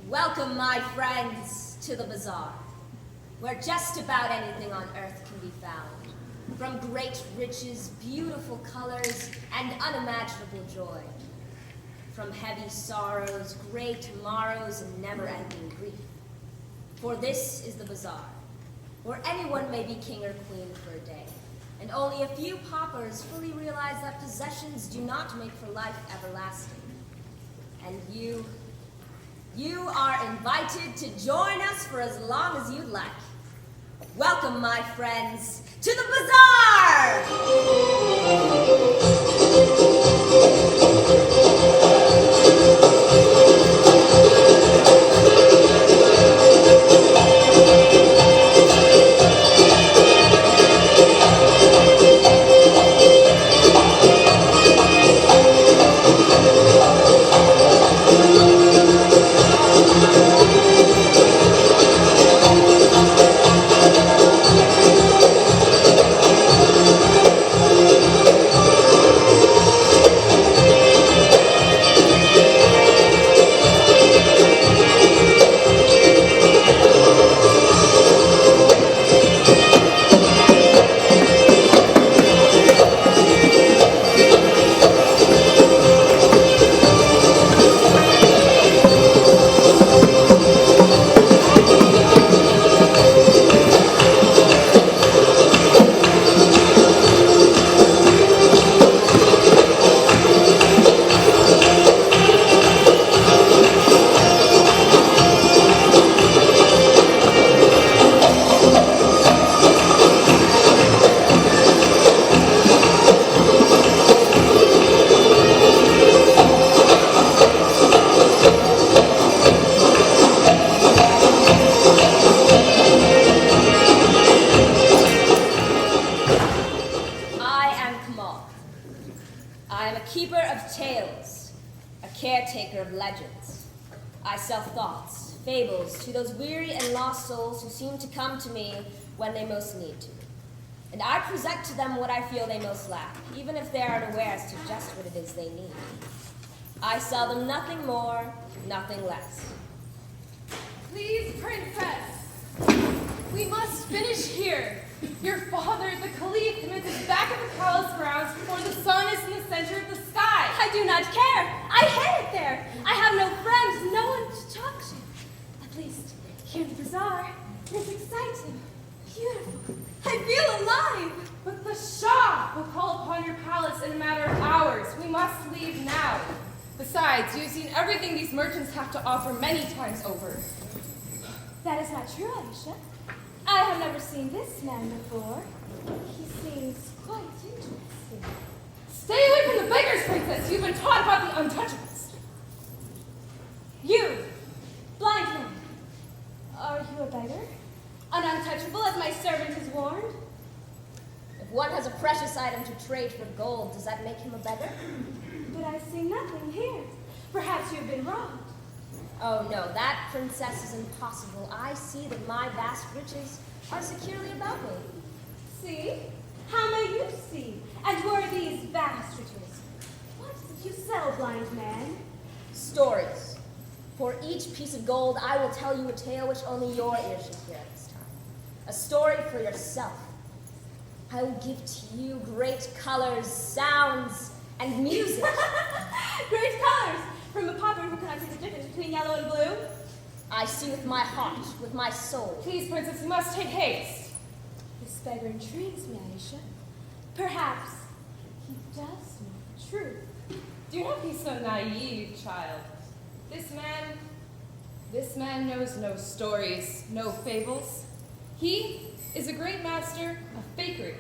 Welcome, my friends, to the bazaar, where just about anything on earth can be found. From great riches, beautiful colors, and unimaginable joy. From heavy sorrows, great tomorrows, and never-ending grief. For this is the bazaar, where anyone may be king or queen for a day, and only a few paupers fully realize that possessions do not make for life everlasting. And you are invited to join us for as long as you'd like. Welcome, my friends, to the bazaar! To those weary and lost souls who seem to come to me when they most need to. And I present to them what I feel they most lack, even if they aren't aware as to just what it is they need. I sell them nothing more, nothing less. Please, Princess, we must finish here. Your father, the Caliph, commences back at the palace grounds before the sun is in the center of the sky. I do not care. I hate it there. I have no friends, no one to talk to. At least, here in the bazaar, it is exciting, beautiful. I feel alive. But the Shah will call upon your palace in a matter of hours. We must leave now. Besides, you've seen everything these merchants have to offer many times over. That is not true, Aisha. I have never seen this man before. He seems quite interesting. Stay away from the beggars, Princess. You've been taught about the untouchables. You, blind man. Are you a beggar? An untouchable, as my servant has warned? If one has a precious item to trade for gold, does that make him a beggar? But I see nothing here. Perhaps you have been robbed. Oh no, that, princess, is impossible. I see that my vast riches are securely about me. See? How may you see? And who are these vast riches? What is it you sell, blind man? Stories. For each piece of gold, I will tell you a tale which only your ears should hear at this time. A story for yourself. I will give to you great colors, sounds, and music. Great colors! From a pauper who cannot see the difference between yellow and blue? I see with my heart, with my soul. Please, Princess, you must take haste. This beggar intrigues me, Aisha. Perhaps he does know the truth. Do not be so naive, child. This man knows no stories, no fables. He is a great master of fakery.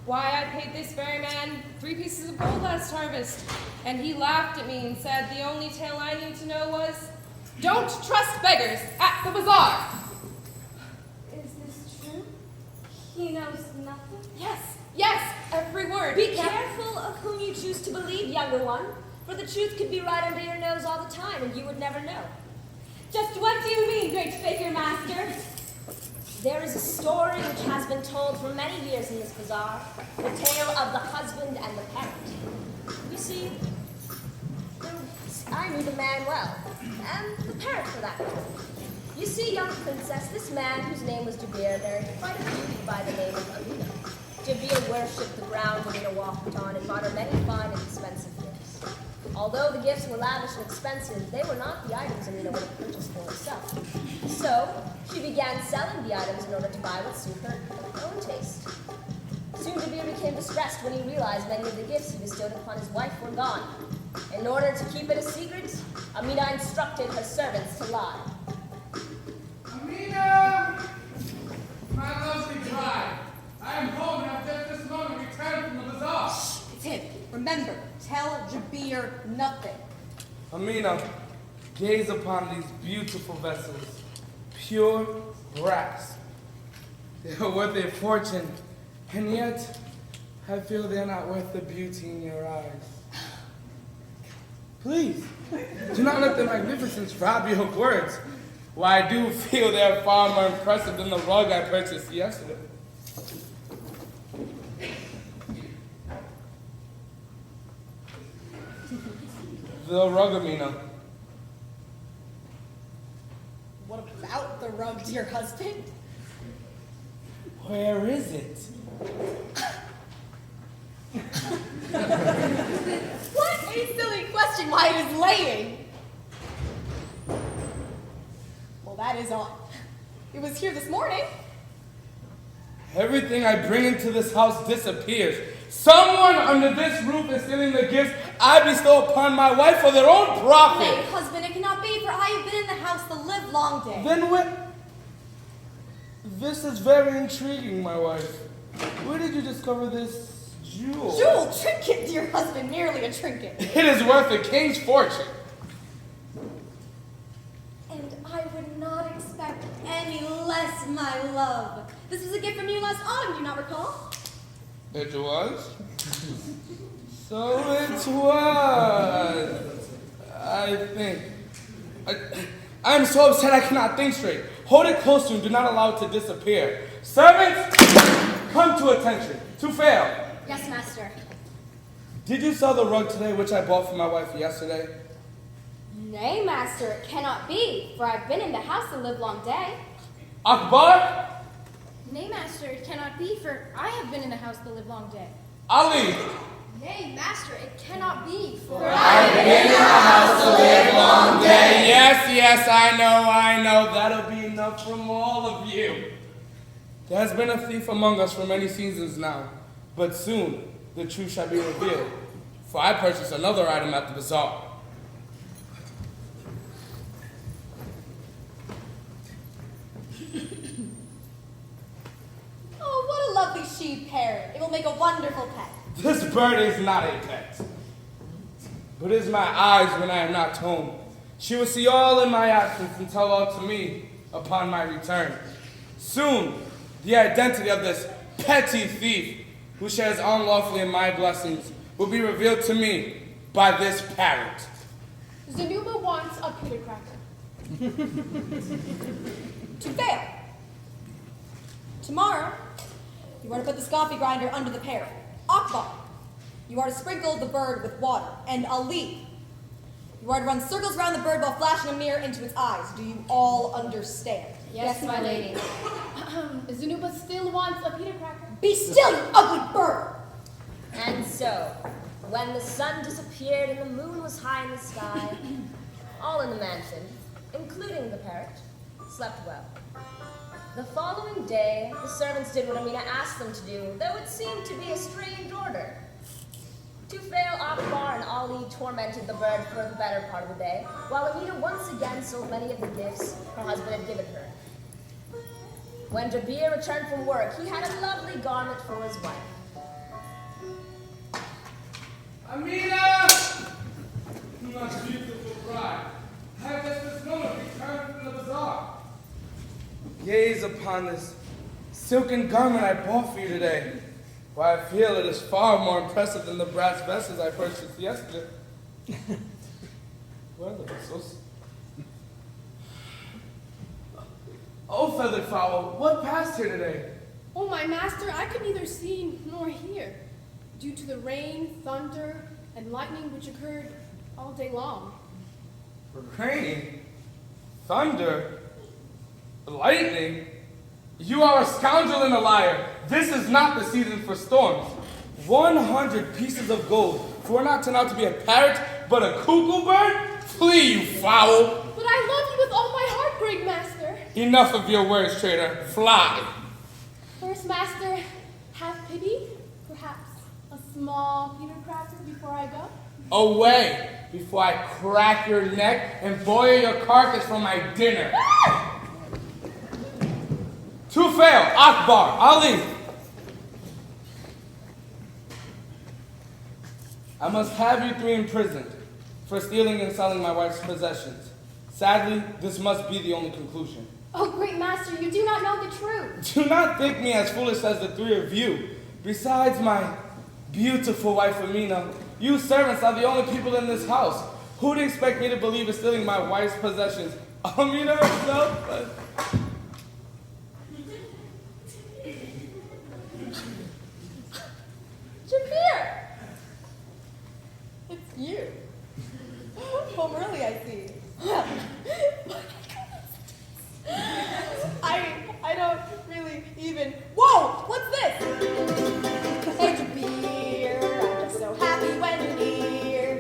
Why, I paid this very man 3 pieces of gold last harvest, and he laughed at me and said the only tale I need to know was, don't trust beggars at the bazaar. Is this true? He knows nothing? Yes, every word. Be careful of whom you choose to believe, younger one, for the truth could be right under your nose all the time, and you would never know. Just what do you mean, great faker master? There is a story which has been told for many years in this bazaar, the tale of the husband and the parrot. You see, I knew the man well, and the parrot for that matter. You see, young princess, this man whose name was Jabir married quite a beauty by the name of Amina. Jabir worshipped the ground Amina walked on and bought her many fine and expensive gifts. Although the gifts were lavish and expensive, they were not the items Amina would have purchased for herself. So, she began selling the items in order to buy what suited her own taste. Soon Jabir became distressed when he realized many of the gifts he bestowed upon his wife were gone. In order to keep it a secret, Amina instructed her servants to lie. Amina! My lovely bride, I am home and have just this moment returned from the bazaar. It's him. Remember, tell Jabir nothing. Amina, gaze upon these beautiful vessels, pure brass. They are worth a fortune, and yet I feel they're not worth the beauty in your eyes. Please, do not let the magnificence rob you of words. Why, I do feel they're far more impressive than the rug I purchased yesterday. The rug, Amina. What about the rug, dear husband? Where is it? What a silly question, why it is laying. Well, that is odd. It was here this morning. Everything I bring into this house disappears. Someone under this roof is stealing the gifts I bestow upon my wife for their own profit. Nay, husband, it cannot be, for I have been in the house the live long day. Then what? This is very intriguing, my wife. Where did you discover this jewel? Jewel, trinket, dear husband, merely a trinket. It is worth a king's fortune. And I would not expect any less, my love. This was a gift from you last autumn, do you not recall? It was? So it was. I think. I am so upset I cannot think straight. Hold it close to and do not allow it to disappear. Servants, come to attention. Tufail. Yes, master. Did you sell the rug today which I bought for my wife yesterday? Nay, master, it cannot be, for I've been in the house the live long day. Akbar? Nay, master, it cannot be, for I have been in the house the live long day. Ali? Nay, master, it cannot be, for I've been in the house the live long day. Yes, I know. That'll be enough from all of you. There has been a thief among us for many seasons now, but soon the truth shall be revealed, for I purchased another item at the bazaar. Oh, what a lovely she-parrot. It will make a wonderful pet. This bird is not a pet, but is my eyes when I am not home. She will see all in my absence and tell all to me upon my return. Soon, the identity of this petty thief who shares unlawfully in my blessings will be revealed to me by this parrot. Zanuba wants a pita cracker. Tufail. Tomorrow, you are to put the coffee grinder under the parrot. Akbar, you are to sprinkle the bird with water. And Ali, you are to run circles around the bird while flashing a mirror into its eyes. Do you all understand? Yes, my lady. Zanuba still wants a pita cracker. Be still, you ugly bird! And so, when the sun disappeared and the moon was high in the sky, all in the mansion, including the parrot, slept well. The following day, the servants did what Amina asked them to do, though it seemed to be a strange order. Tufail, Akbar, and Ali tormented the bird for the better part of the day, while Amina once again sold many of the gifts her husband had given her. When Jabir returned from work, he had a lovely garment for his wife. Amina! My beautiful bride, I have just this moment returned from the bazaar. Gaze upon this silken garment I bought for you today. Why, I feel it is far more impressive than the brass vessels I purchased yesterday. Where are the vessels? Oh, feathered fowl, what passed here today? Oh, my master, I could neither see nor hear, due to the rain, thunder, and lightning which occurred all day long. Rain? Thunder? Lightning? You are a scoundrel and a liar. This is not the season for storms. 100 pieces of gold for not turn out to be a parrot, but a cuckoo bird? Flee, you foul! But I love you with all my heart, great master. Enough of your words, traitor. Fly. First, master, have pity. Perhaps a small Peter cracker before I go. Away, before I crack your neck and boil your carcass for my dinner. Tufail, Akbar, Ali. I must have you three imprisoned for stealing and selling my wife's possessions. Sadly, this must be the only conclusion. Oh, great master, you do not know the truth. Do not think me as foolish as the three of you. Besides my beautiful wife Amina, you servants are the only people in this house. Who do you expect me to believe is stealing my wife's possessions? Amina herself? Jabir! It's you. Home early, I see. I don't really even... Whoa! What's this? Hey, Jabir, I'm just so happy when you're near.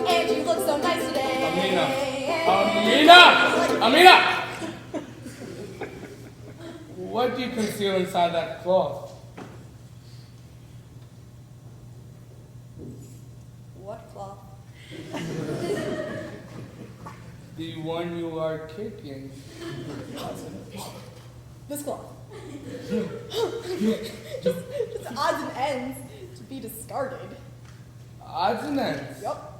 And you look so nice today. Amina! What do you conceal inside that cloth? What cloth? The one you are kicking. This cloth. just odds and ends to be discarded. Odds and ends? Yup.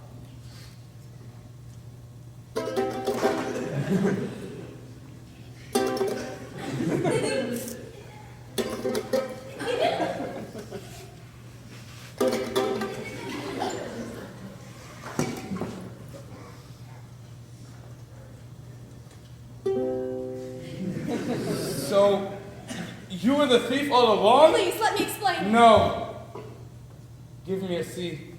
So, you were the thief all along? Please, let me explain. No. Give me a C.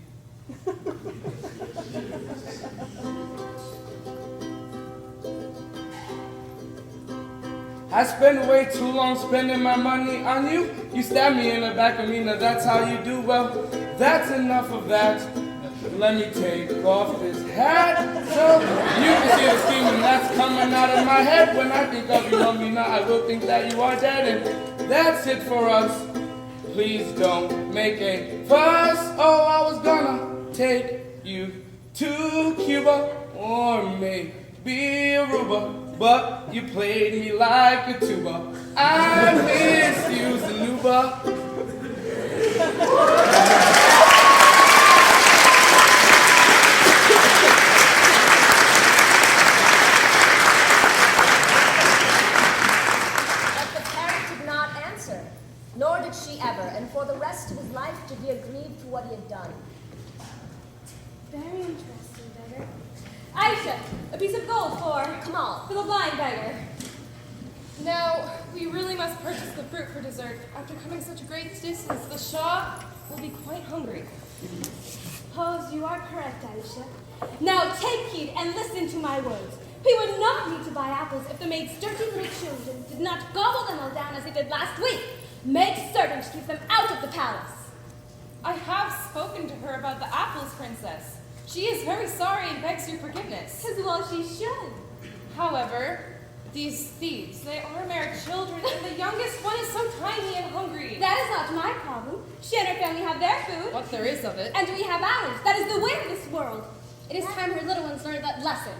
I spend way too long spending my money on you. You stab me in the back, Amina. That's how you do. Well, that's enough of that. Let me take off this hat so you can see the steam that's coming out of my head. When I think of you, Amina, I will think that you are dead. And that's it for us. Please don't make a fuss. Oh, I was gonna take you to Cuba or maybe Aruba, but you played me like a tuba. I miss you, Zanuba. Nor did she ever, and for the rest of his life Jabir grieved for what he had done. Very interesting, beggar. Aisha, a piece of gold for Kamal. For the blind beggar. Now, we really must purchase the fruit for dessert. After coming such a great distance, the Shah will be quite hungry. Suppose you are correct, Aisha. Now take heed and listen to my words. We would not need to buy apples if the maid's dirty little children did not gobble them all down as they did last week. Make certain to keep them out of the palace. I have spoken to her about the apples, Princess. She is very sorry and begs your forgiveness. As well she should. However, these thieves, they are mere children, and the youngest one is so tiny and hungry. That is not my problem. She and her family have their food. What there is of it. And we have ours. That is the way of this world. It is time her little ones learned that lesson.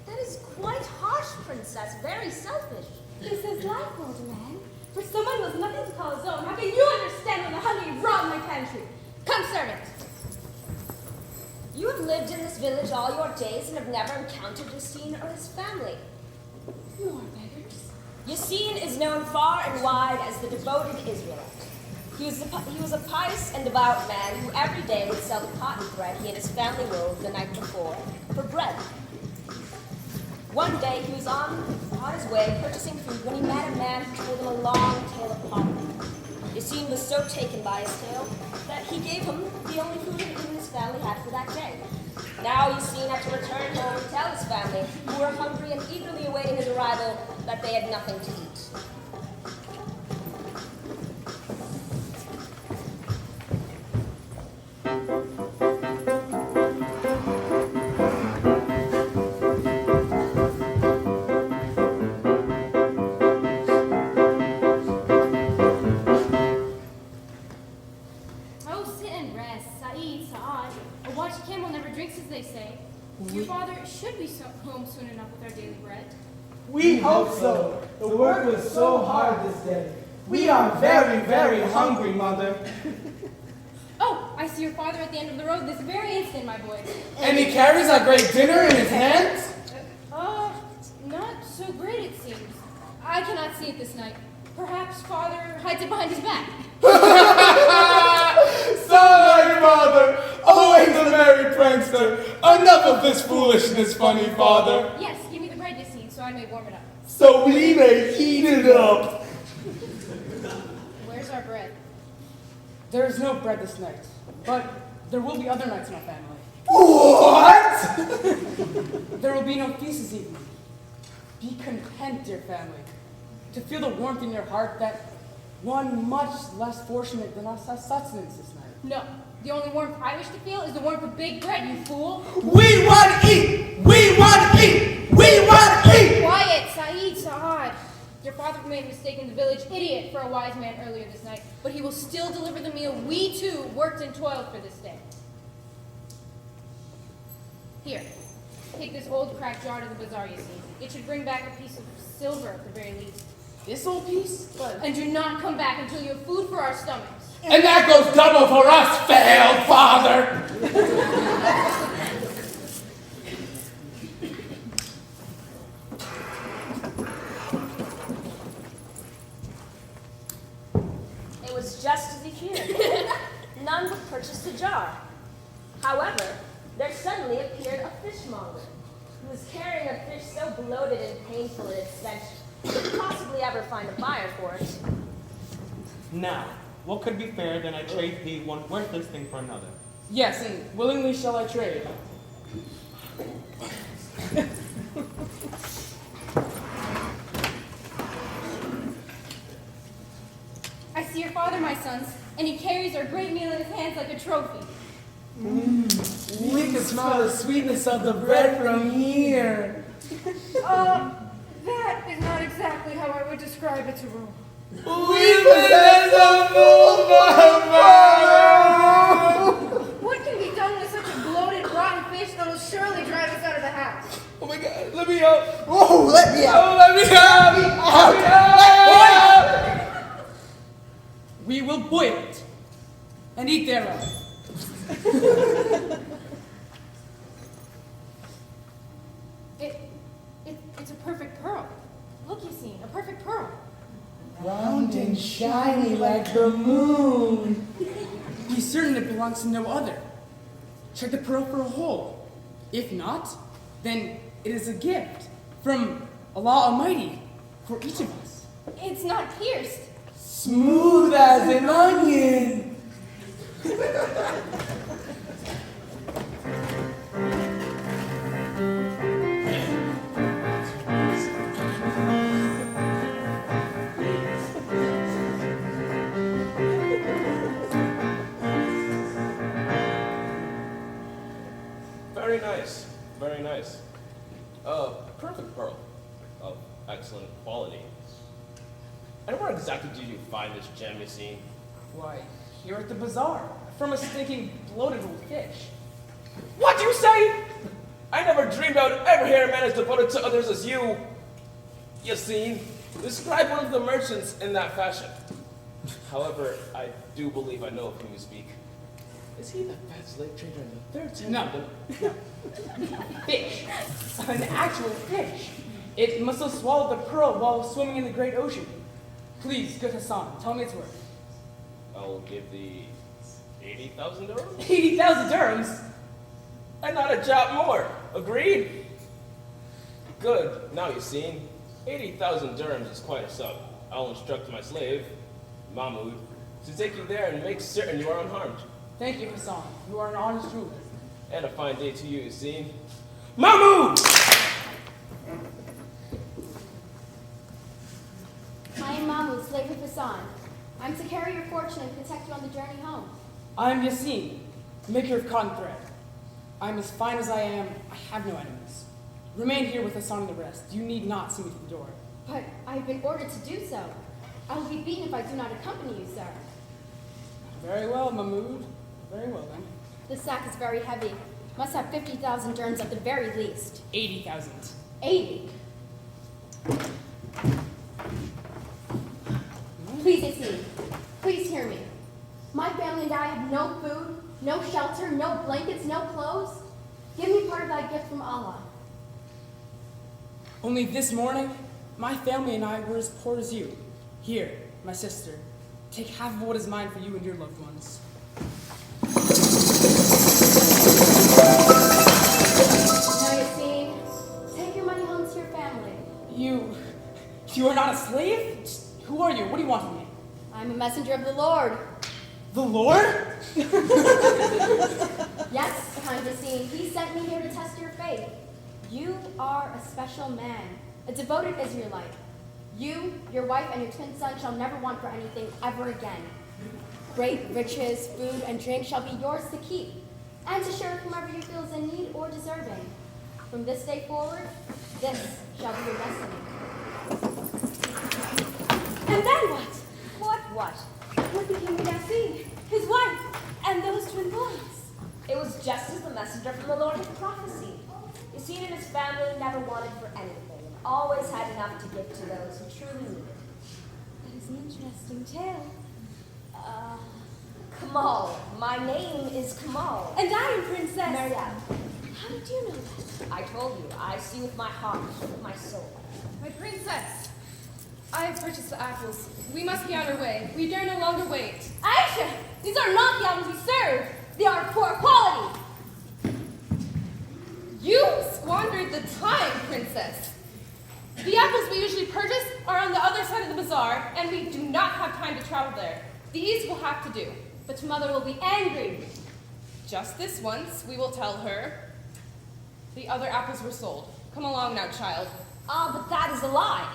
That is quite harsh, Princess. Very selfish. This is life, old man. For someone who has nothing to call his own, how can you understand when the hungry rob my pantry? Come, servant. You have lived in this village all your days and have never encountered Yassine or his family. More beggars. Yassine is known far and wide as the Devoted Israelite. He was a pious and devout man who every day would sell the cotton thread he and his family wove the night before for bread. One day he was on his way purchasing food when he met a man who told him a long tale of poverty. Yassine was so taken by his tale that he gave him the only food he and his family had for that day. Now Yasin had to return home and tell his family, who were hungry and eagerly awaiting his arrival, that they had nothing to eat. Oh, sit and rest, Saeed, Saad. A watched camel never drinks, as they say. Your father should be home soon enough with our daily bread. We hope so. The work was so hard this day. We are very, very hungry, Mother. Oh, I see your father at the end of the road this very instant, my boy. And he carries our great dinner in his hands? Not so great, it seems. I cannot see it this night. Perhaps father hides it behind his back. Sorry, Father. Always a merry prankster. Enough of this foolishness, funny Father. Yes, give me the bread, Yasin, so I may warm it up. So we may heat it up. Where's our bread? There is no bread this night, but there will be other nights in our family. What? There will be no feast this evening. Be content, dear family, to feel the warmth in your heart that one much less fortunate than us has sustenance this night. No, the only warmth I wish to feel is the warmth of big bread, you fool. We want to eat! We want to eat! We want to eat! Quiet, Saeed, Saad. Your father made a mistake in the village idiot for a wise man earlier this night, but he will still deliver the meal we too worked and toiled for this day. Here, take this old cracked jar to the bazaar, you see. It should bring back a piece of silver at the very least. This old piece? But And do not come back until you have food for our stomachs. And that goes double for us, failed Father! It was just as he feared. None would purchase the jar. However, there suddenly appeared a fishmonger, who was carrying a fish so bloated and painful in its stench, he could possibly ever find a buyer for it. Now, what could be fairer than I trade thee one worthless thing for another? yes, and willingly shall I trade. I see your father, my sons, and he carries our great meal in his hands like a trophy. We can smell the sweetness of the bread from here. That is not exactly how I would describe it to Rome. We possess a full Father! What can be done with such a bloated, rotten fish that will surely drive us out of the house? Oh my God, let me out! Oh, let me out! Oh, let me out! Let me out! We will boil it and eat thereof. It's a perfect pearl. Look, Yasin, a perfect pearl. Round and shiny like the moon. Be certain it belongs to no other. Check the pearl for a hole. If not, then it is a gift from Allah Almighty for each of us. It's not pierced. Smooth as an onion. Very nice, very nice. Perfect pearl of excellent quality. And where exactly did you find this gem, Yasin? Why, here at the bazaar, from a stinking, bloated old fish. What do you say? I never dreamed I would ever hear a man as devoted to others as you. Yasin, describe one of the merchants in that fashion. However, I do believe I know of whom you speak. Is he the fat slave trader in the third temple? No. Fish. An actual fish. It must have swallowed the pearl while swimming in the great ocean. Please, good Hassan, tell me its worth. I'll give thee 80,000 dirhams. 80,000 dirhams? And not a jot more. Agreed? Good. Now you've seen. 80,000 dirhams is quite a sum. I'll instruct my slave, Mahmoud, to take you there and make certain you are unharmed. Thank you, Hassan. You are an honest ruler. And a fine day to you, Yassine. Mahmoud! I am Mahmoud, slave of Hassan. I'm to carry your fortune and protect you on the journey home. I am Yassine, maker of cotton thread. I am as fine as I am. I have no enemies. Remain here with Hassan and the rest. You need not see me to the door. But I have been ordered to do so. I will be beaten if I do not accompany you, sir. Very well, Mahmoud. Very well, then. The sack is very heavy. Must have 50,000 dirhams at the very least. 80,000. 80. Please, Yassine. Please hear me. My family and I have no food, no shelter, no blankets, no clothes. Give me part of that gift from Allah. Only this morning, my family and I were as poor as you. Here, my sister, take half of what is mine for you and your loved ones. Now, Yassine, take your money home to your family. You are not a slave? Who are you? What do you want from me? I'm a messenger of the Lord. The Lord? Yes, kind Yassine, he sent me here to test your faith. You are a special man, a devoted Israelite. You, your wife, and your twin son shall never want for anything ever again. Great riches, food, and drink shall be yours to keep, and to share with whomever you feel is in need or deserving. From this day forward, this shall be your destiny. And then what? What? What became of Yassine, his wife, and those twin boys? It was just as the messenger from the Lord had prophesied. Yassine and his family never wanted for anything, and always had enough to give to those who truly needed. That is an interesting tale. Kamal. My name is Kamal. And I am Princess Maryam. How did you know that? I told you, I see with my heart, with my soul. My princess, I have purchased the apples. We must be on our way. We dare no longer wait. Aisha, these are not the apples we serve. They are poor quality. You squandered the time, princess. The apples we usually purchase are on the other side of the bazaar, and we do not have time to travel there. These will have to do. But mother will be angry. Just this once, we will tell her. The other apples were sold. Come along now, child. But that is a lie.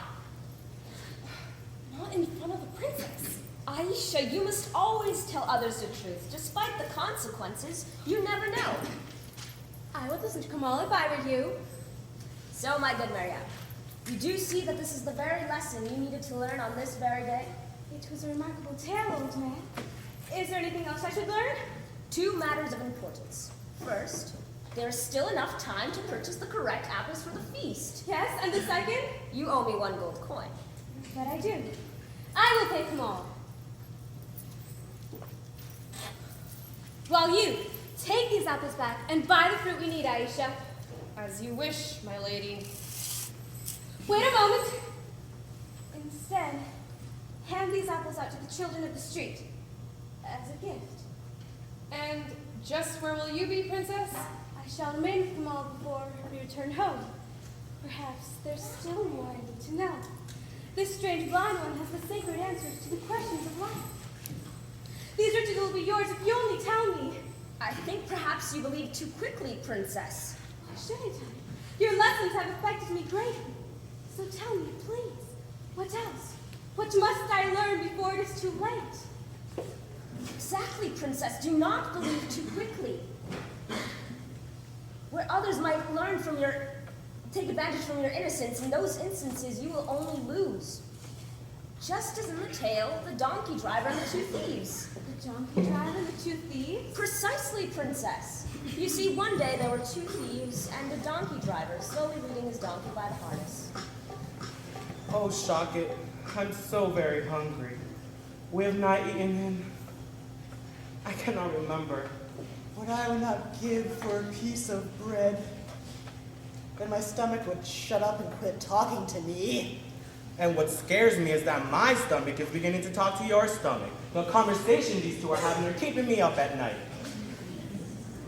Not in front of the princess. Aisha, you must always tell others the truth. Despite the consequences, you never know. I would listen to Kamal if I were you. So, my good Maryam, you do see that this is the very lesson you needed to learn on this very day? It was a remarkable tale, old man. Is there anything else I should learn? 2 matters of importance. First, there is still enough time to purchase the correct apples for the feast. Yes, and the second? You owe me 1 gold coin. But I do. I will pay Kamal. While you take these apples back and buy the fruit we need, Aisha. As you wish, my lady. Wait a moment. Instead, hand these apples out to the children of the street as a gift. And just where will you be, princess? I shall remain with Kamal before we return home. Perhaps there's still more I need to know. This strange blind one has the sacred answers to the questions of life. These riches will be yours if you only tell me. I think perhaps you believe too quickly, princess. Why shouldn't I? Your lessons have affected me greatly. So tell me, please, what else? What must I learn before it is too late? Exactly, princess. Do not believe too quickly. Where others might take advantage from your innocence, in those instances you will only lose. Just as in the tale, the donkey driver and the 2 thieves. The donkey driver and the 2 thieves? Precisely, princess. You see, one day there were 2 thieves and a donkey driver slowly leading his donkey by the harness. Oh, Shakit, I'm so very hungry. We have not eaten in... I cannot remember. What I would not give for a piece of bread. Then my stomach would shut up and quit talking to me. And what scares me is that my stomach is beginning to talk to your stomach. The conversation these 2 are having are keeping me up at night.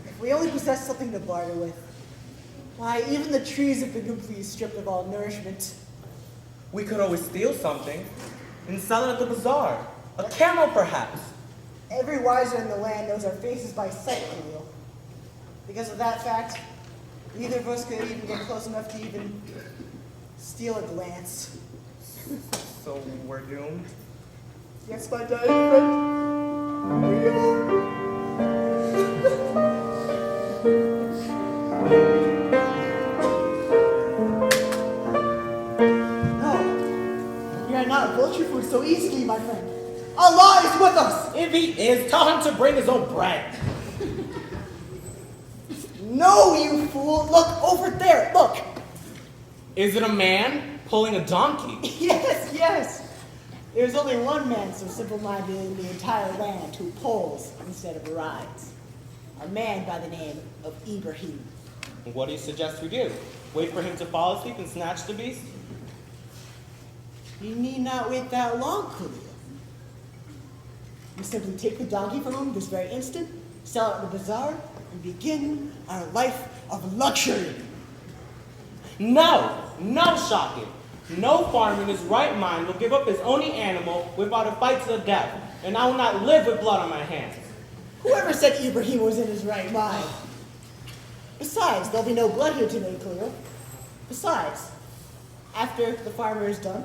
If we only possess something to barter with, why, even the trees have been completely stripped of all nourishment. We could always steal something and sell it at the bazaar. A camel, perhaps. Every wiser in the land knows our faces by sight, Clio. Because of that fact, neither of us could even get close enough to even steal a glance. So we're doomed? Yes, my dying friend. We are. No, we are not vulture food so easily, my friend. Allah is with us. If he is, tell him to bring his own bread. No, you fool. Look over there. Look. Is it a man pulling a donkey? Yes, yes. There's only one man so simple-minded in the entire land who pulls instead of rides. A man by the name of Ibrahim. What do you suggest we do? Wait for him to fall asleep and snatch the beast? You need not wait that long, Clio. You simply take the donkey from him this very instant, sell it at the bazaar, and begin our life of luxury. No, shocking. No farmer in his right mind will give up his only animal without a fight to the death, and I will not live with blood on my hands. Whoever said Ibrahim was in his right mind? Besides, there'll be no blood here today, Clio. Besides, after the farmer is done,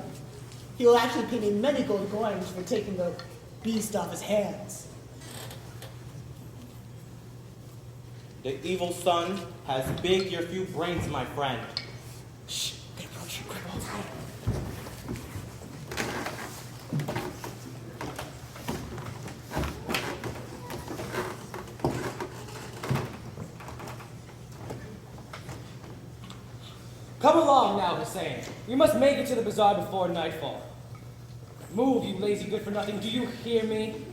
he will actually pay me many gold coins for taking the beast off his hands. The evil son has big your few brains, my friend. Shh, get approach you, quick, Come along now, Hussein. We must make it to the bazaar before nightfall. Move, you lazy good-for-nothing. Do you hear me?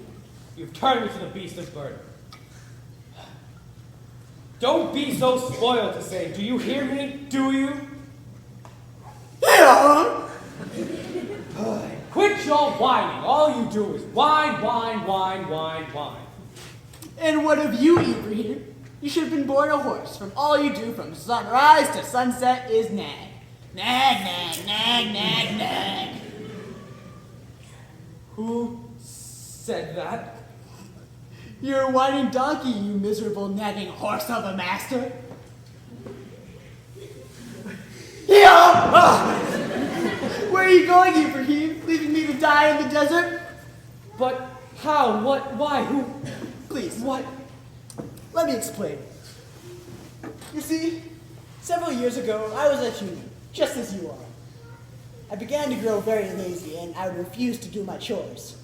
You've turned me to the beast of burden. Don't be so spoiled, Hussein. Do you hear me? Do you? Yeah. Quit your whining. All you do is whine, whine, whine, whine, whine. And what of you, Ibrahim? You should have been born a horse. From all you do from sunrise to sunset is nag. Nag, nag, nag, nag, nag. Who said that? You're a whining donkey, you miserable nagging horse of a master. Yeah! Where are you going, Ibrahim? Leaving me to die in the desert? But how? What? Why? Who? Please. What? Let me explain. You see, several years ago, I was like you, just as you are. I began to grow very lazy, and I would refuse to do my chores.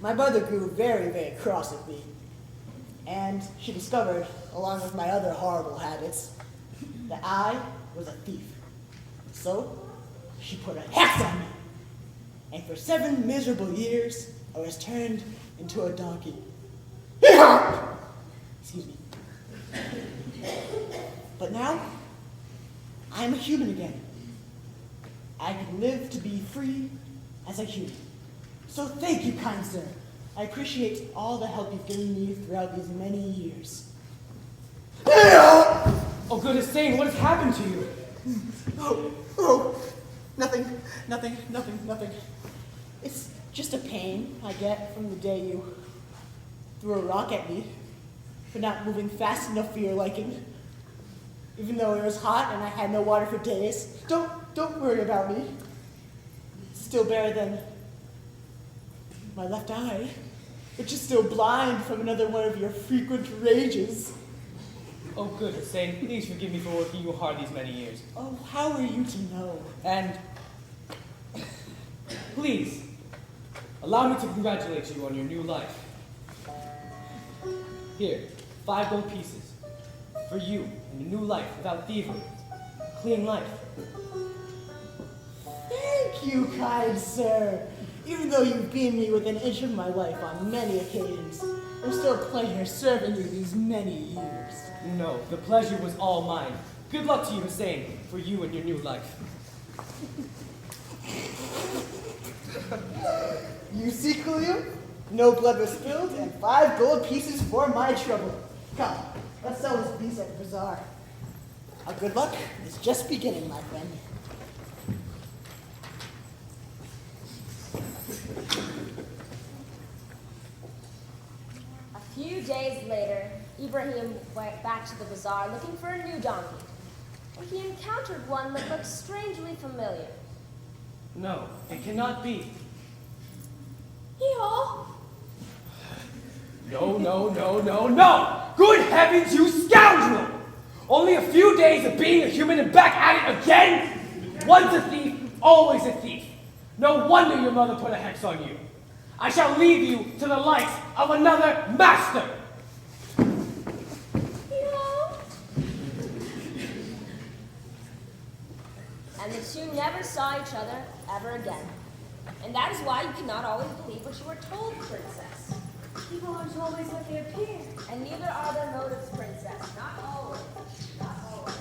My mother grew very, very cross with me, and she discovered, along with my other horrible habits, that I was a thief. So, she put a hex on me, and for 7 miserable years, I was turned into a donkey. Excuse me. But now, I'm a human again. I can live to be free as a human. So thank you, kind sir. I appreciate all the help you've given me throughout these many years. Oh, good Hussein, what has happened to you? Nothing. It's just a pain I get from the day you threw a rock at me for not moving fast enough for your liking. Even though it was hot and I had no water for days. Don't worry about me. It's still better than my left eye, which is still blind from another one of your frequent rages. Oh, good Hussein, please forgive me for working you hard these many years. Oh, how are you to know? And please, allow me to congratulate you on your new life. Here, 5 gold pieces. For you, and a new life without thievery. A clean life. Thank you, kind sir. Even though you've beaten me within an inch of my life on many occasions, it was still a pleasure serving you these many years. No, the pleasure was all mine. Good luck to you, Hussein, for you and your new life. You see, Clio? No blood was spilled, and 5 gold pieces for my trouble. Come, let's sell this beast at the bazaar. Our good luck is just beginning, my friend. A few days later, Ibrahim went back to the bazaar looking for a new donkey, when he encountered one that looked strangely familiar. No, it cannot be. Hee-haw! No! Good heavens, you scoundrel! Only a few days of being a human and back at it again? Once a thief, always a thief. No wonder your mother put a hex on you. I shall leave you to the likes of another master. And the two never saw each other ever again. And that is why you cannot always believe what you are told, Princess. People aren't always what they appear. And neither are their motives, Princess. Not always. Not always.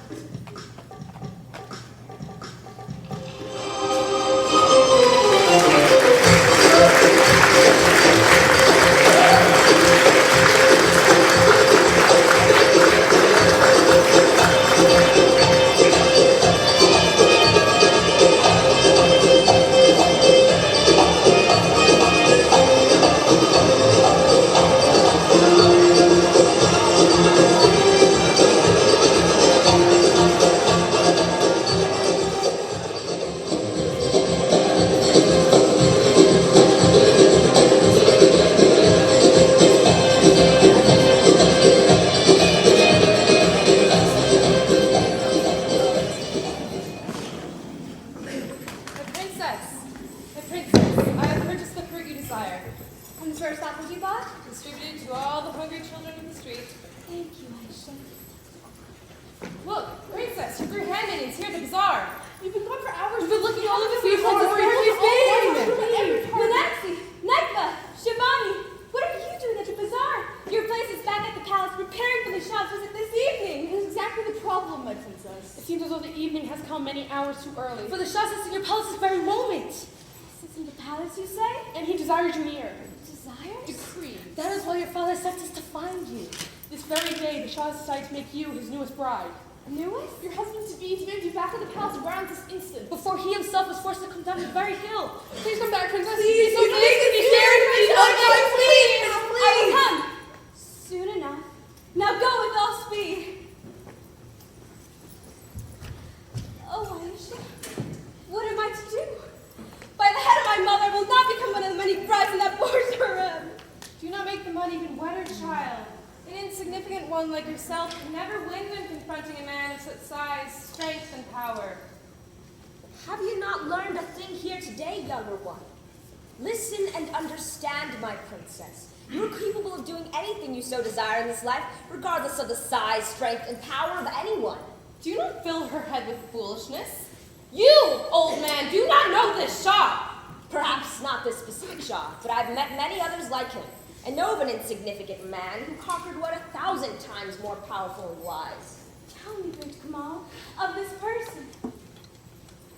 Regardless of the size, strength, and power of anyone. Do not fill her head with foolishness. You, old man, do not know this Shah. Perhaps not this specific Shah, but I've met many others like him, and know of an insignificant man who conquered what 1,000 times more powerful and wise. Tell me, great Kamal, of this person.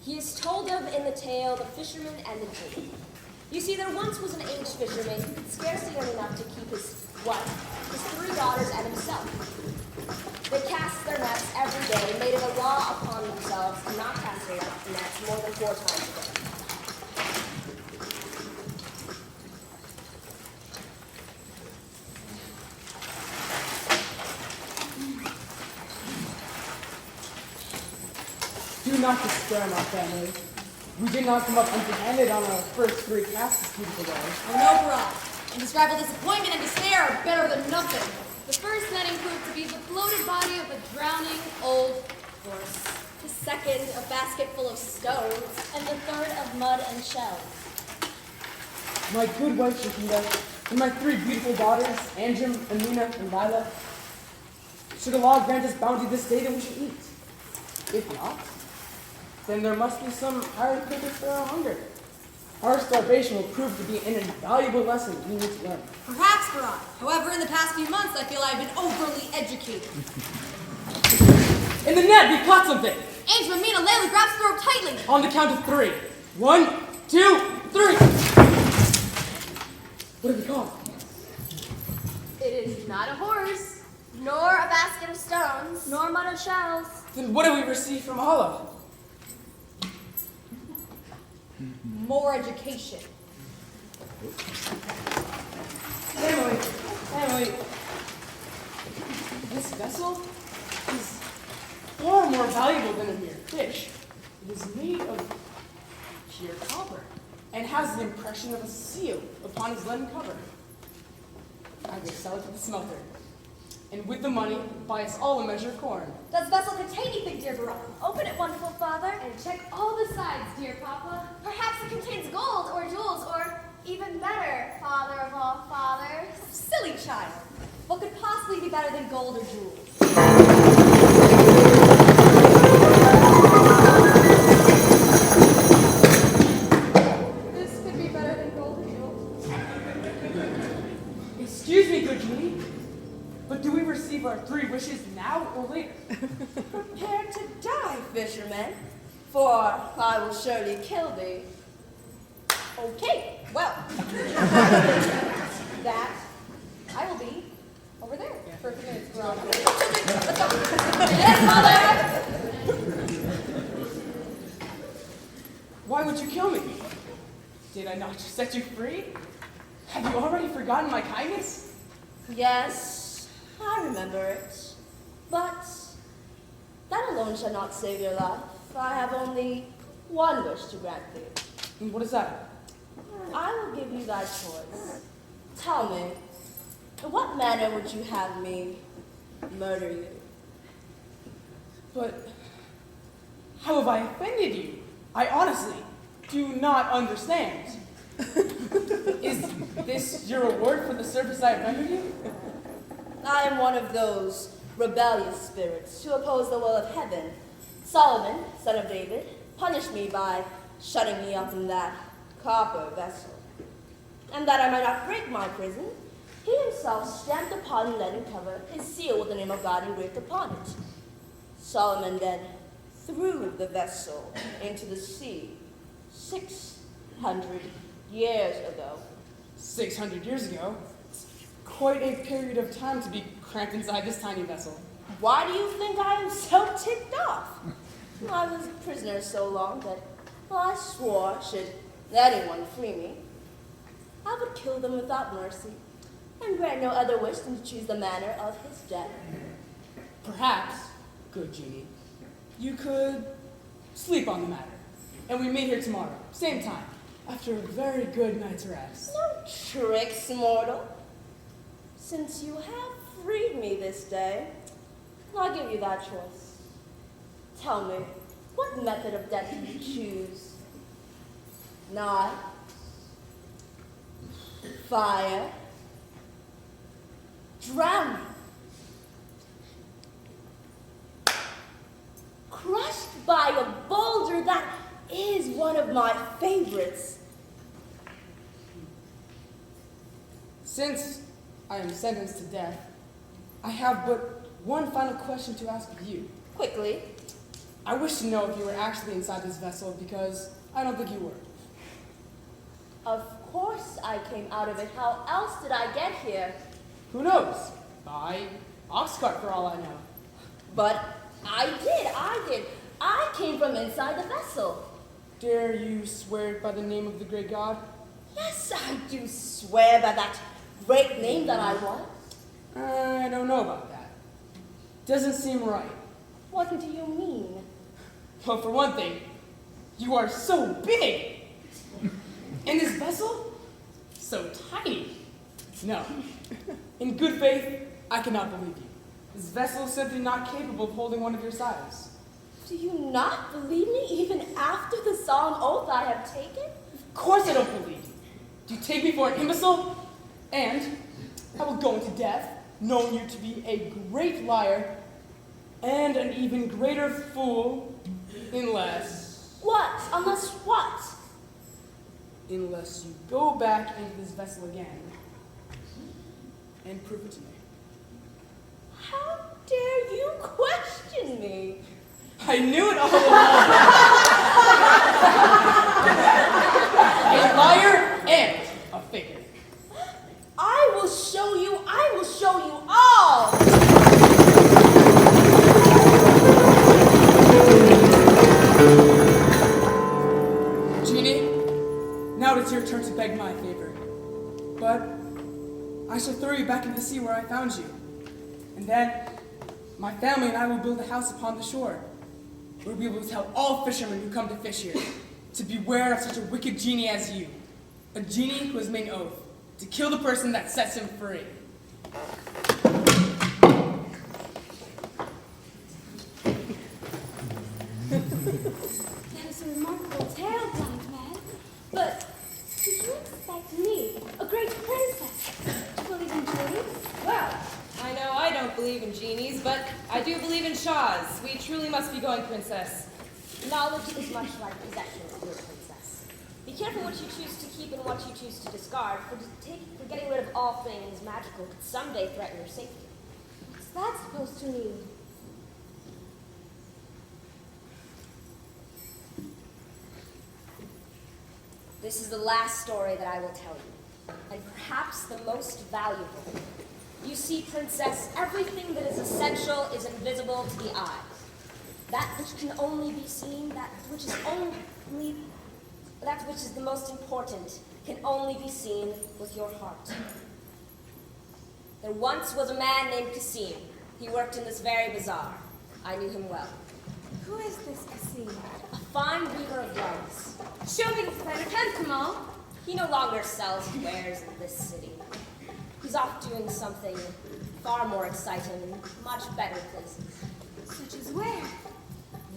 He is told of in the tale The Fisherman and the Genie. You see, there once was an aged fisherman who could scarcely earn enough to keep his wife, his 3 daughters, and himself. They cast their nets every day and made it a law upon themselves to not cast their nets more than 4 times a day. Do not despair, my family. We did not come up empty-handed on our first 3 casts this beautiful day. Oh no, Parrot. Indescribable disappointment and despair are better than nothing. The first netting proved to be the bloated body of a drowning old horse. The second, a basket full of stones. And the third, of mud and shells. My good wife, Shakida, and my 3 beautiful daughters, Anjum, Amina, and Lila. Should Allah grant us bounty this day, then we should eat. If not, then there must be some higher purpose for our hunger. Our starvation will prove to be an invaluable lesson we need to learn. Perhaps, Parrot. However, in the past few months, I feel I've been overly educated. In the net, we caught something! Angel, Amina, Layla, grab his throat tightly! On the count of 3. 1, 2, 3! What have we caught? It is not a horse, nor a basket of stones, nor mud or shells. Then what do we receive from Allah? More education. Emily. This vessel is far more valuable than a mere fish. It is made of pure copper and has the impression of a seal upon its leaden cover. I will sell it to the smelter, and with the money, buy us all a measure of corn. Does vessel contain anything, dear Baron? Open it, wonderful father. And check all the sides, dear Papa. Perhaps it contains gold or jewels or even better, father of all fathers. Silly child. What could possibly be better than gold or jewels? This could be better than gold or jewels. Excuse me, good genie, but do we receive our 3 wishes now or later? Prepare to die, fisherman, for I will surely kill thee. Okay, well. That I will be over there for a few minutes. Let's go. Yes, mother! Why would you kill me? Did I not just set you free? Have you already forgotten my kindness? Yes, I remember it. But that alone shall not save your life. I have only one wish to grant thee. And what is that? I will give you thy choice. Tell me, in what manner would you have me murder you? But how have I offended you? I honestly do not understand. Is this your reward for the service I have rendered you? I am one of those rebellious spirits who oppose the will of heaven. Solomon, son of David, punished me by shutting me up in that copper vessel. And that I might not break my prison, he himself stamped upon the leaden cover his seal with the name of God engraved upon it. Solomon then threw the vessel into the sea 600 years ago. 600 years ago? It's quite a period of time to be cramped inside this tiny vessel. Why do you think I am so ticked off? I was a prisoner so long that I swore, should anyone free me, I would kill them without mercy and grant no other wish than to choose the manner of his death. Perhaps, good genie, you could sleep on the matter, and we meet here tomorrow, same time, after a very good night's rest. No tricks, mortal. Since you have freed me this day, I'll give you that choice. Tell me, what method of death do you choose? Knife? Fire? Drowning? Crushed by a boulder that is one of my favorites. Since I am sentenced to death, I have but one final question to ask of you. Quickly. I wish to know if you were actually inside this vessel, because I don't think you were. Of course I came out of it. How else did I get here? Who knows? By ox cart, for all I know. But I did. I came from inside the vessel. Dare you swear by the name of the great God? Yes, I do swear by that great name that I was. I don't know about that. Doesn't seem right. What do you mean? Well, for one thing, you are so big. And this vessel, so tiny. No. In good faith, I cannot believe you. This vessel is simply not capable of holding one of your size. Do you not believe me even after the solemn oath I have taken? Of course I don't believe you. Do you take me for an imbecile? And I will go into death knowing you to be a great liar and an even greater fool unless... What? Unless what? Unless you go back into this vessel again and prove it to me. How dare you question me? I knew it all along. A liar and a faker. I will show you all! Genie, now it's your turn to beg my favor. But I shall throw you back into the sea where I found you. And then my family and I will build a house upon the shore, where we will tell all fishermen who come to fish here to beware of such a wicked genie as you, a genie who has made an oath to kill the person that sets him free. That is a remarkable tale, blind man. But do you expect me, a great princess, to believe in dreams? Well, I know I don't believe in genies, but I do believe in shahs. We truly must be going, princess. Knowledge is much like possessions, dear princess. Be careful what you choose to keep and what you choose to discard, for getting rid of all things magical could someday threaten your safety. What's that supposed to mean? This is the last story that I will tell you, and perhaps the most valuable. You see, princess, everything that is essential is invisible to the eyes. That which can only be seen, that which is the most important, can only be seen with your heart. There once was a man named Kasin. He worked in this very bazaar. I knew him well. Who is this Kasin? A fine weaver of rugs. Show me the sleight of hand, Kamal. He no longer sells wares in this city. He's off doing something far more exciting in much better places. Such as where?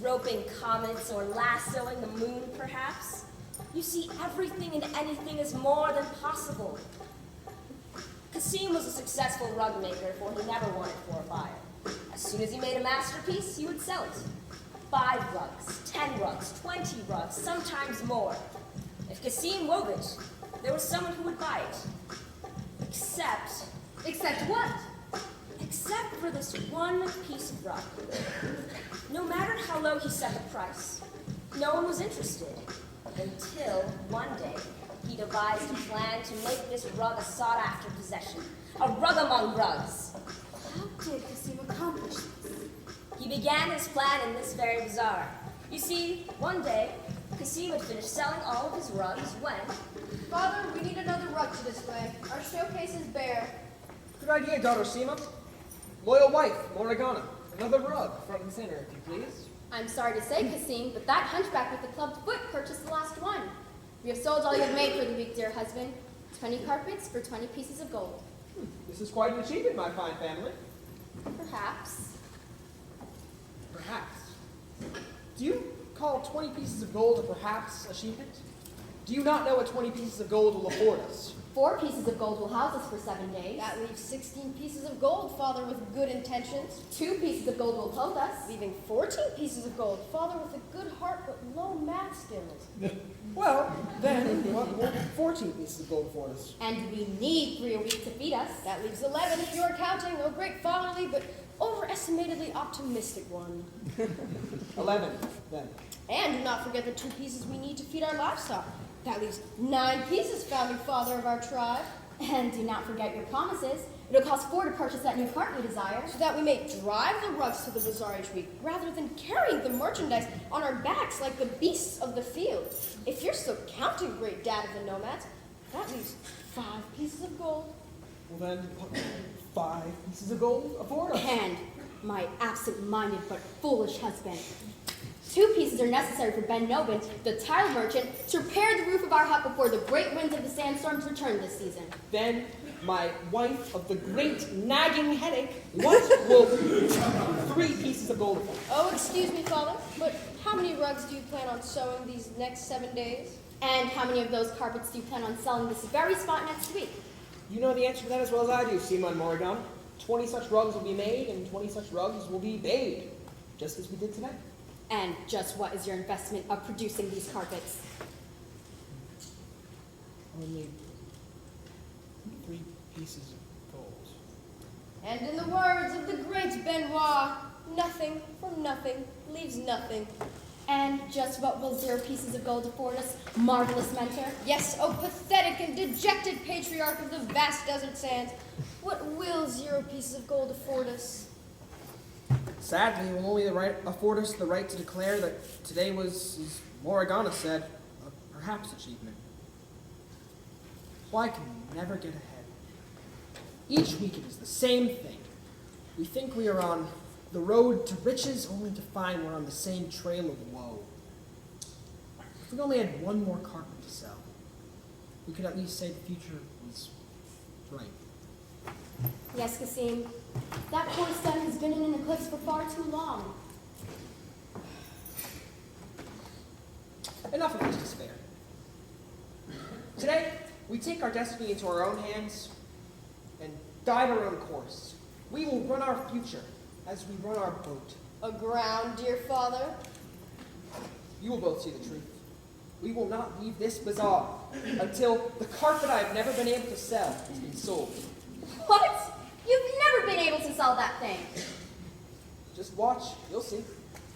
Roping comets or lassoing the moon, perhaps. You see, everything and anything is more than possible. Kasim was a successful rug maker, for he never wanted for a buyer. As soon as he made a masterpiece, he would sell it. 5 rugs, 10 rugs, 20 rugs, sometimes more. If Kasim wove it, there was someone who would buy it. Except what? Except for this one piece of rug. No matter how low he set the price, no one was interested. Until one day, he devised a plan to make this rug a sought-after possession. A rug among rugs. How did Kasim accomplish this? He began his plan in this very bazaar. You see, one day, Kasim had finished selling all of his rugs when... Father, we need another rug to display. Our showcase is bare. Good idea, daughter Seema. Loyal wife, Moragana. Another rug front and center, if you please. I'm sorry to say, Kasim, but that hunchback with the clubbed foot purchased the last one. We have sold all you have made for the week, dear husband. 20 carpets for 20 pieces of gold. This is quite an achievement, my fine family. Perhaps. Perhaps. Do you call 20 pieces of gold a perhaps achievement? Do you not know what 20 pieces of gold will afford us? 4 pieces of gold will house us for 7 days. That leaves 16 pieces of gold, Father, with good intentions. 2 pieces of gold will clothe us. Leaving 14 pieces of gold, Father, with a good heart but low math skills. Well, then, what will 14 pieces of gold afford us? And we need 3 a week to feed us. That leaves 11 if you are counting. A great fatherly but overestimatedly optimistic one. 11, then. And do not forget the 2 pieces we need to feed our livestock. That leaves 9 pieces, founding father of our tribe. And do not forget your promises. It'll cost 4 to purchase that new cart we desire. So that we may drive the rugs to the bazaar each week, rather than carrying the merchandise on our backs like the beasts of the field. If you're still counting, great dad of the nomads, that leaves 5 pieces of gold. Well then, what will 5 pieces of gold afford us? And my absent-minded but foolish husband. 2 pieces are necessary for Ben Nobin, the tile merchant, to repair the roof of our hut before the great winds of the sandstorms return this season. Then, my wife of the great nagging headache, what will 3 pieces of gold afford? Oh, excuse me, Father, but how many rugs do you plan on sewing these next 7 days? And how many of those carpets do you plan on selling this very spot next week? You know the answer to that as well as I do, Seema and Morrigan. 20 such rugs will be made, and 20 such rugs will be made, just as we did today. And just what is your investment of producing these carpets? Only 3 pieces of gold. And in the words of the great Benoit, nothing from nothing leaves nothing. And just what will 0 pieces of gold afford us, marvelous mentor? Yes, O pathetic and dejected patriarch of the vast desert sands, what will 0 pieces of gold afford us? Sadly, it will only afford us the right to declare that today was, as Moragana said, a perhaps achievement. Why can we never get ahead? Each week it is the same thing. We think we are on the road to riches, only to find we're on the same trail of woe. If we only had one more carpet to sell, we could at least say the future was bright. Yes, Kasim. That poor sun has been in an eclipse for far too long. Enough of this despair. Today, we take our destiny into our own hands and guide our own course. We will run our future as we run our boat. Aground, dear father. You will both see the truth. We will not leave this bazaar until the carpet I have never been able to sell has been sold. What? You've never been able to sell that thing. Just watch, you'll see.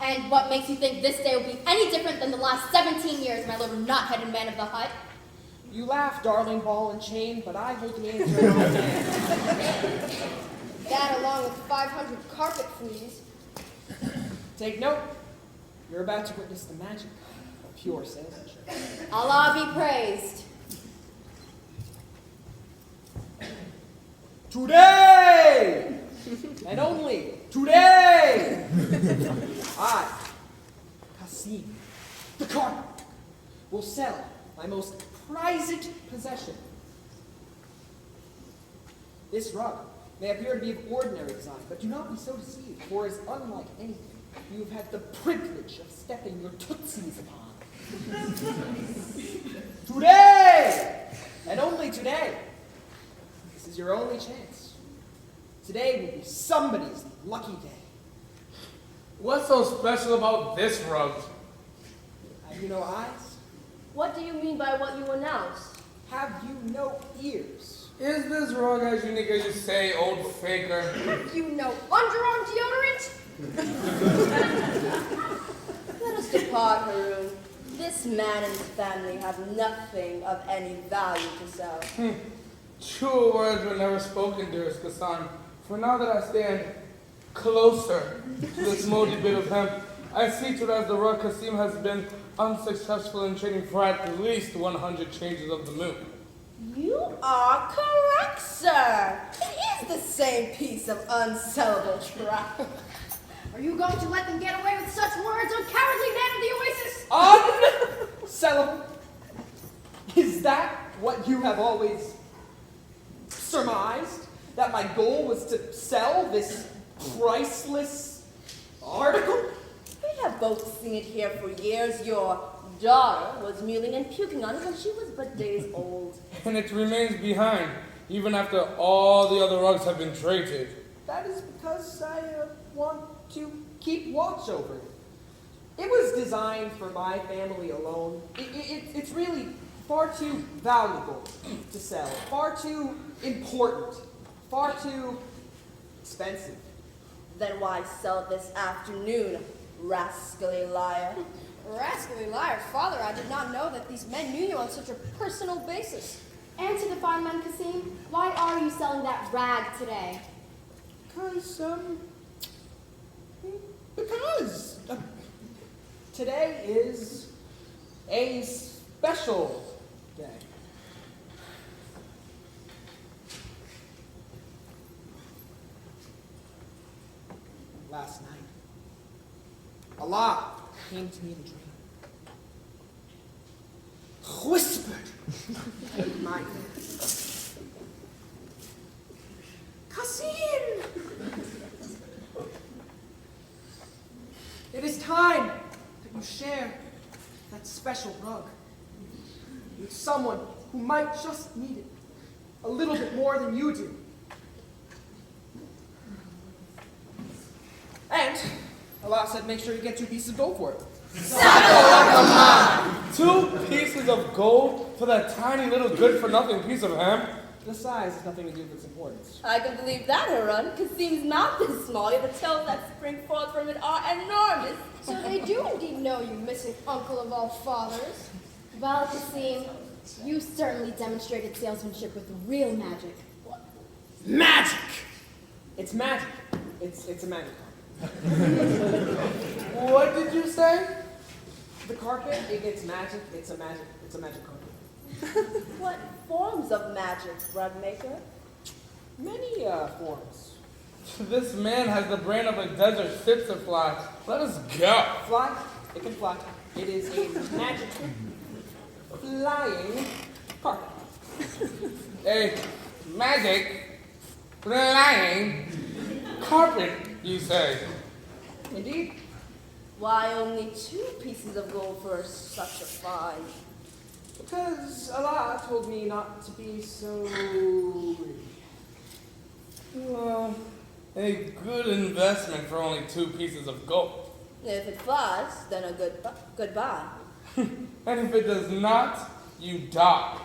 And what makes you think this day will be any different than the last 17 years, my little knot-headed man of the hut? You laugh, darling ball and chain, but I hold the answer in my hand. That along with 500 carpet fleas. Take note. You're about to witness the magic of pure salesmanship. Allah be praised. Today! And only today! I, Kasin, the carpet, will sell my most prized possession. This rug may appear to be of ordinary design, but do not be so deceived, for it is unlike anything you have had the privilege of stepping your tootsies upon. Today! And only today! This is your only chance. Today will be somebody's lucky day. What's so special about this rug? Have you no eyes? What do you mean by what you announce? Have you no ears? Is this rug as unique as you say, old faker? You know underarm deodorant? Let us depart, Haroon. This man and his family have nothing of any value to sell. True words were never spoken, dearest Kasan. For now that I stand closer to this moldy bit of hemp, I see to it as the rug Kasim has been unsuccessful in trading for at least 100 changes of the moon. You are correct, sir. It is the same piece of unsellable trash. Are you going to let them get away with such words, O cowardly man of the Oasis? Unsellable. Is that what you have always surmised? That my goal was to sell this priceless article? We have both seen it here for years. Your daughter was mewling and puking on it when she was but days old. And it remains behind, even after all the other rugs have been traded. That is because I want to keep watch over it. It was designed for my family alone. It's really far too valuable to sell, far too important, far too expensive. Then why sell this afternoon, rascally liar? Rascally liar, father, I did not know that these men knew you on such a personal basis. And to the fine man, Kasim, why are you selling that rag today? Because today is a special day. Last night, Allah came to me in a dream, whispered in my ear, Kasin! It is time that you share that special rug with someone who might just need it a little bit more than you do. And Allah said, make sure you get 2 pieces of gold for it. 2 pieces of gold for that tiny little good-for-nothing piece of hemp? The size has nothing to do with its importance. I can believe that, Harun. Kasim's mouth is small, yet the tails that spring forth from it are enormous. So they do indeed know you, missing uncle of all fathers. Well, Kasim, you certainly demonstrated salesmanship with real magic. Magic! It's magic. It's a magic carpet. What did you say? The carpet, it's magic. It's a magic carpet. What forms of magic, rug maker? Many forms. This man has the brain of a desert sipser fly. Let us go. Fly? It can fly. It is a magic flying carpet. A magic flying carpet, you say? Indeed. Why only 2 pieces of gold for such a find? Because Allah told me not to be so greedy. Well, a good investment for only 2 pieces of gold. If it flies, then a goodbye. And if it does not, you die.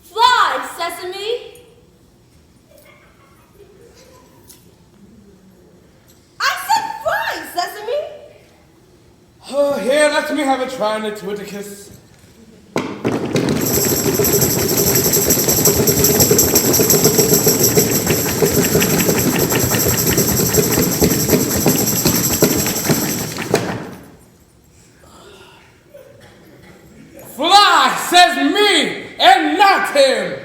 Fly, Sesame! Sesame? Oh, here, let me have a try on the Twiticus. Fly, says me, and not him.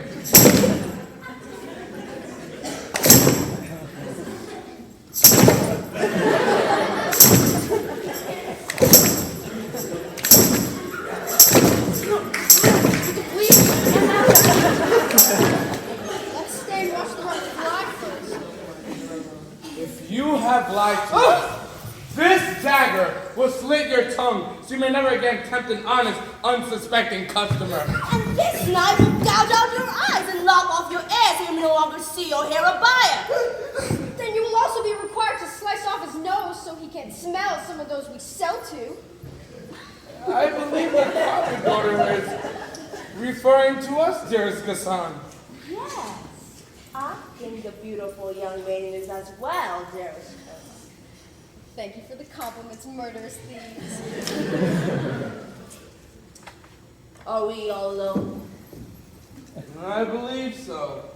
Lied to us. This dagger will slit your tongue so you may never again tempt an honest, unsuspecting customer. And this knife will gouge out your eyes and lop off your ears so you may no longer see or hear a buyer. Then you will also be required to slice off his nose so he can smell some of those we sell to. I believe the prophet daughter is referring to us, dearest Kasin. Yes, I think the beautiful young maiden is as well, dearest. Thank you for the compliments, murderous thieves. Are we all alone? I believe so.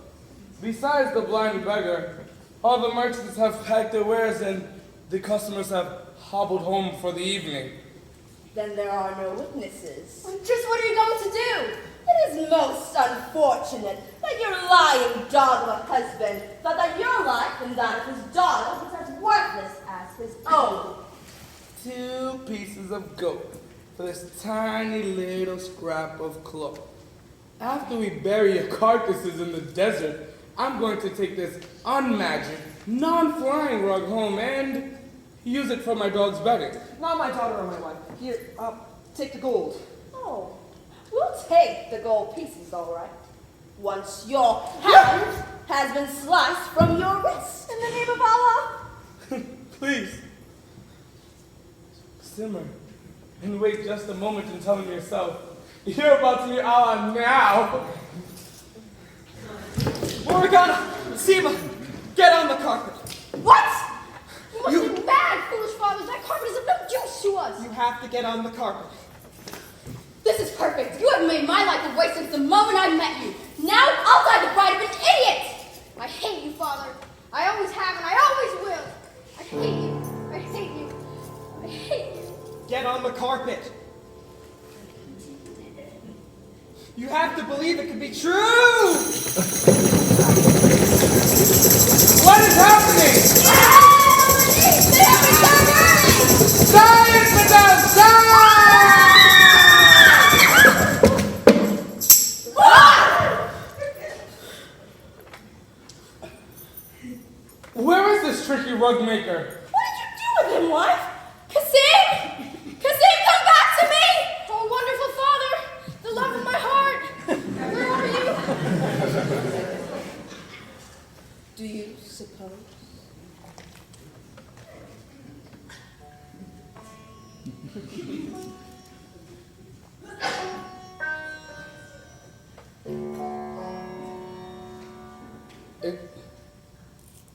Besides the blind beggar, all the merchants have packed their wares and the customers have hobbled home for the evening. Then there are no witnesses. Just what are you going to do? It is most unfortunate that your lying dog of a husband thought that your life and that of his daughter was as worthless as his own. 2 pieces of gold for this tiny little scrap of cloth. After we bury your carcasses in the desert, I'm going to take this unmagic, non-flying rug home and use it for my dog's bedding. Not my daughter or my wife. Here, take the gold. Oh, we'll take the gold pieces, all right. Once your hand has been sliced from your wrist in the name of Allah. Please, simmer and wait just a moment and tell him yourself. You're about to meet Allah now. Morgana, Diba, get on the carpet. What? You must be mad, foolish father. That carpet is of no use to us. You have to get on the carpet. This is perfect. You have made my life a waste since the moment I met you. Now I'll die the bride of an idiot. I hate you, father. I always have and I always will. I hate you. I hate you. I hate you. Get on the carpet. You have to believe it could be true. What is happening? Science, madame, Where is this tricky rug maker? What did you do with him, wife? Kasin! Kasin, come back to me! Oh, wonderful father, the love of my heart. Where are you? Do you suppose?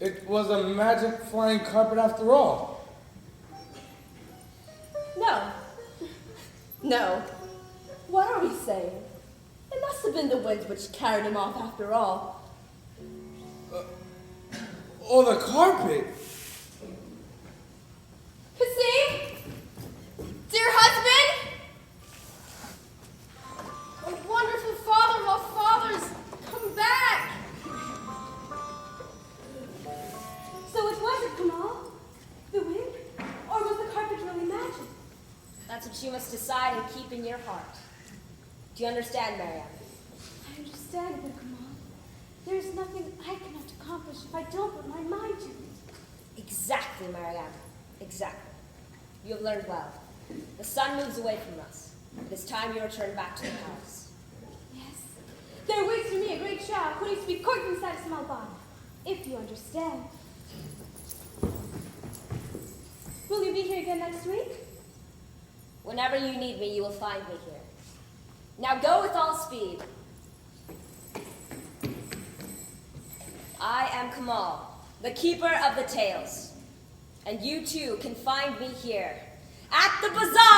It was a magic flying carpet after all. No. No. What are we saying? It must have been the wind which carried him off after all. or the carpet. Kasim? Dear husband? A wonderful father of all fathers, come back! So it wasn't Kamal? The wind? Or was the carpet really magic? That's what you must decide and keep in your heart. Do you understand, Maryam? I understand, but Kamal, there is nothing I cannot accomplish if I don't put my mind to it. Exactly, Maryam. Exactly. You have learned well. The sun moves away from us. It is time you return back to the palace. Yes. There waits for me a great shah who needs to be courted inside a small body. If you understand. Will you be here again next week? Whenever you need me, you will find me here. Now go with all speed. I am Kamal, the keeper of the tales. And you too can find me here, at the bazaar!